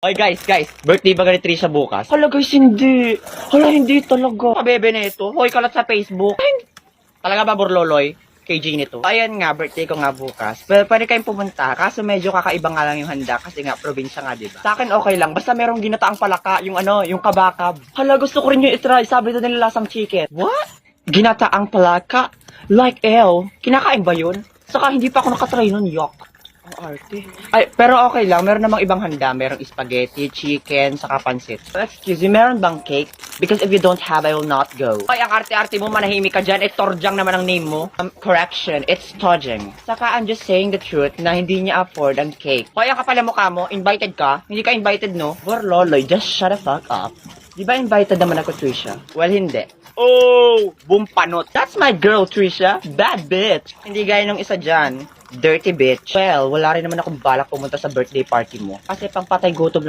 Oy guys, birthday ba ni Trisha bukas? Hala guys, hindi. Hala, hindi talaga. Kabebe na ito. Hoy, kalat sa Facebook. Ay, talaga ba, Borloloy? KJ nito. Ayan nga, birthday ko nga bukas. Pero pwede kayong pumunta. Kaso medyo kakaiba nga lang yung handa. Kasi nga, probinsya nga, diba? Sa akin okay lang. Basta merong ginataang palaka. Yung yung kabakab. Hala, gusto ko rin yung itry. Sabi na nila lasang chicken. What? Ginataang palaka? Like L? Kinakain ba yun? Saka hindi pa ako nakatry nun. Yuck. Ang arte. Ay, pero okay lang. Meron namang ibang handa. Merong spaghetti, chicken, saka pansit. Excuse me, meron bang cake? Because if you don't have, I will not go. Ay, ang arte-arte mo, manahimik ka dyan. Torjang naman ang name mo. Correction, it's Tojang. Saka, I'm just saying the truth na hindi niya afford ang cake. Hoy, ang kapal ang mukha mo. Invited ka? Hindi ka invited, no? Borloloy, just shut the fuck up. Di ba invited naman ako, Trisha? Well, hindi. Oh, bumpanot. That's my girl, Trisha. Bad bitch. Hindi gaya nung isa dyan. Dirty bitch. Well, wala rin naman akong balak pumunta sa birthday party mo. Kasi pang patay gutom